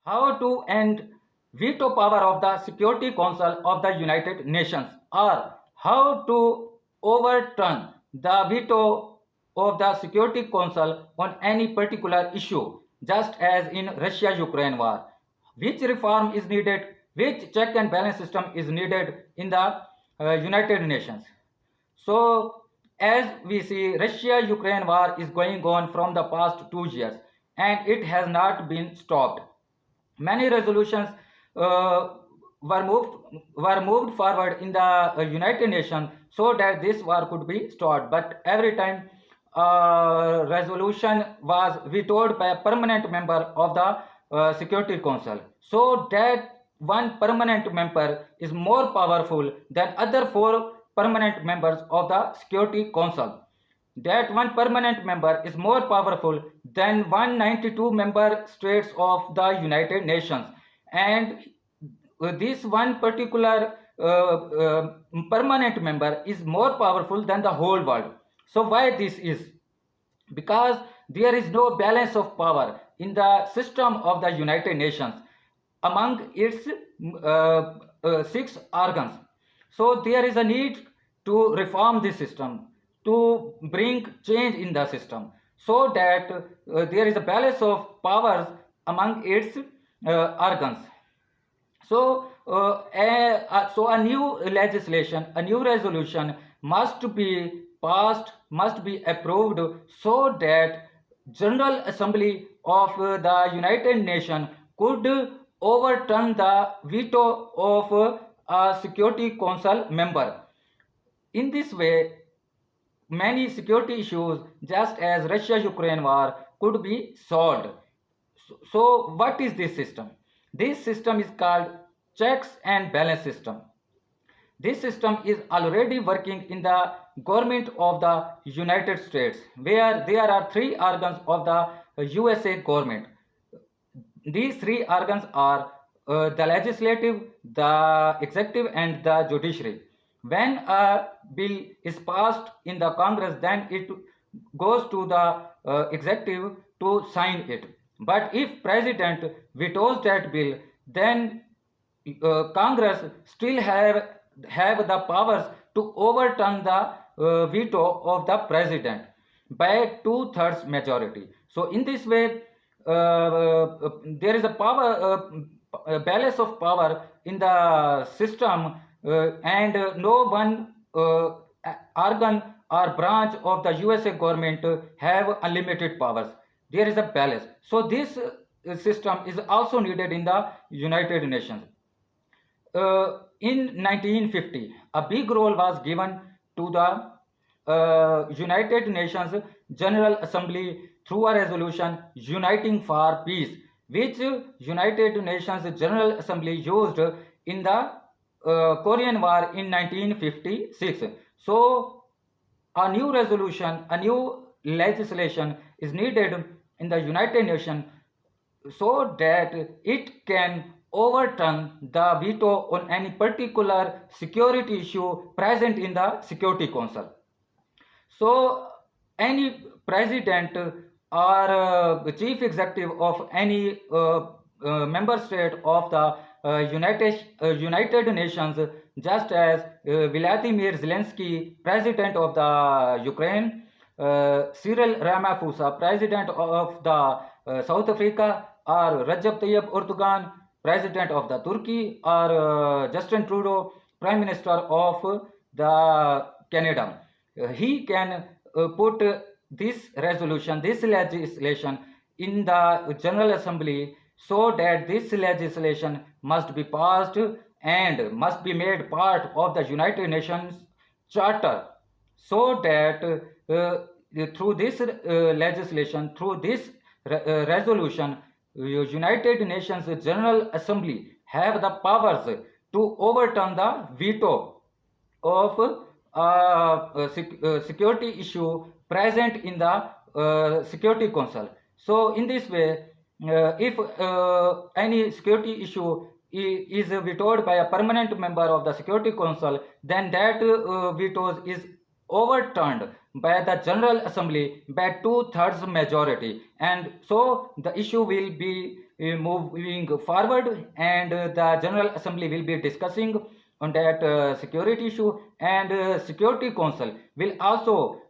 How to end veto power of the Security Council of the United Nations, or how to overturn the veto of the Security Council on any particular issue, just as in Russia-Ukraine war. Which reform is needed? Which check and balance system is needed in the United Nations? So, as we see, Russia-Ukraine war is going on from the past 2 years, and it has not been stopped. Many resolutions uh, were moved forward in the United Nations so that this war could be stopped. But every time resolution was vetoed by a permanent member of the Security Council, so that one permanent member is more powerful than other four permanent members of the Security Council. That one permanent member is more powerful than 192 member states of the United Nations, and this one particular permanent member is more powerful than the whole world. So why this is? Because there is no balance of power in the system of the United Nations among its six organs. So there is a need to reform this system, to bring change in the system, so that there is a balance of powers among its organs. So a new legislation, a new resolution must be passed, must be approved, so that General Assembly of the United Nations could overturn the veto of a Security Council member. In this way, many security issues, just as Russia-Ukraine war, could be solved. So what is this system? This system is called checks and balance system. This system is already working in the government of the United States, where there are three organs of the USA government. These three organs are the legislative, the executive, and the judiciary. When a bill is passed in the Congress, then it goes to the executive to sign it. But if President vetoes that bill, then Congress still have the powers to overturn the veto of the President by 2/3 majority. So in this way, there is a balance of power in the system, and no one organ or branch of the USA government have unlimited powers. There is a balance. So this system is also needed in the United Nations. In 1950, a big role was given to the United Nations General Assembly through a resolution uniting for peace, which United Nations General Assembly used in the Korean War in 1956. So a new resolution, a new legislation is needed in the United Nations so that it can overturn the veto on any particular security issue present in the Security Council. So any president or chief executive of any member state of the United Nations, just as Vladimir Zelensky, president of the Ukraine, Cyril Ramaphosa, president of the South Africa, or Recep Tayyip Erdogan, president of the Turkey, or Justin Trudeau, prime minister of the Canada. He can put this resolution, this legislation in the General Assembly, so that this legislation must be passed and must be made part of the United Nations Charter, so that through this legislation, through this resolution, United Nations General Assembly have the powers to overturn the veto of security issue present in the Security Council. So in this way, if any security issue is vetoed by a permanent member of the Security Council, then that veto is overturned by the General Assembly by 2/3 majority, and so the issue will be moving forward, and the General Assembly will be discussing on that security issue, and Security Council will also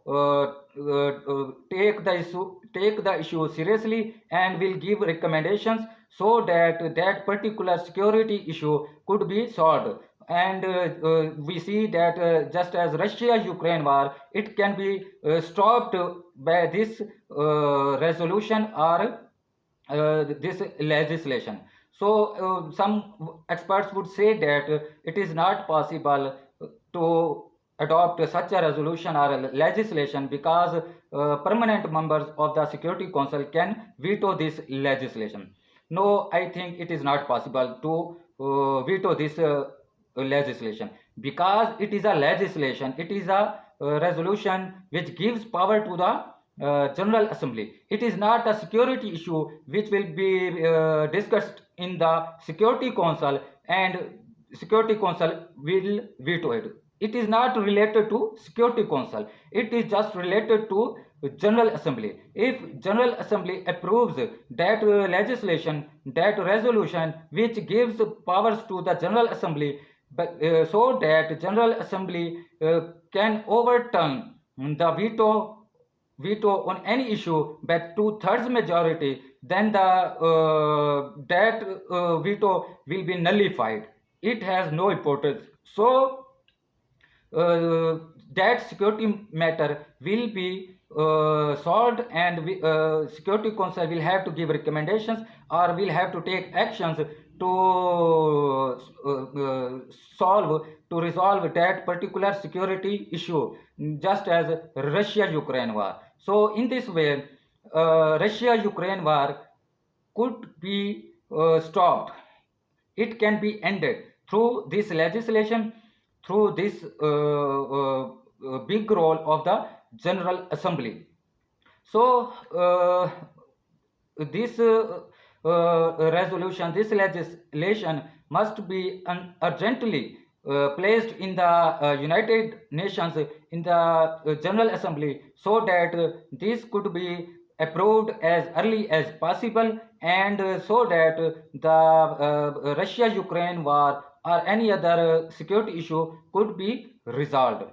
take the issue seriously and will give recommendations so that that particular security issue could be solved. And we see that just as Russia-Ukraine war, it can be stopped by this resolution or this legislation. So some experts would say that it is not possible to adopt such a resolution or a legislation because permanent members of the Security Council can veto this legislation. No, I think it is not possible to veto this legislation because it is a legislation, it is a resolution which gives power to the General Assembly. It is not a security issue which will be discussed in the Security Council and Security Council will veto it. It is not related to Security Council. It is just related to General Assembly. If General Assembly approves that legislation, that resolution which gives powers to the General Assembly, but, so that General Assembly can overturn the veto on any issue by 2/3 majority, then the that veto will be nullified. It has no importance. So that security matter will be solved, and Security Council will have to give recommendations or will have to take actions to resolve that particular security issue, just as Russia-Ukraine war. So in this way, Russia-Ukraine war could be stopped. It can be ended through this legislation, through this big role of the General Assembly. So this resolution, this legislation must be urgently placed in the United Nations, in the General Assembly, so that this could be approved as early as possible, and so that the Russia-Ukraine war or any other security issue could be resolved.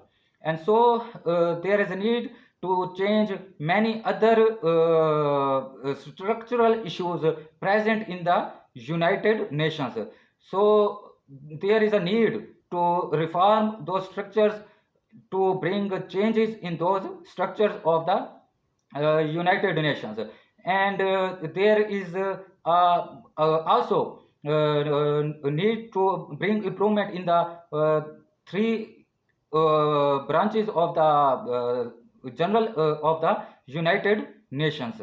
And so there is a need to change many other structural issues present in the United Nations. So there is a need to reform those structures, to bring changes in those structures of the United Nations. And there is also need to bring improvement in the three branches of the General of the United Nations.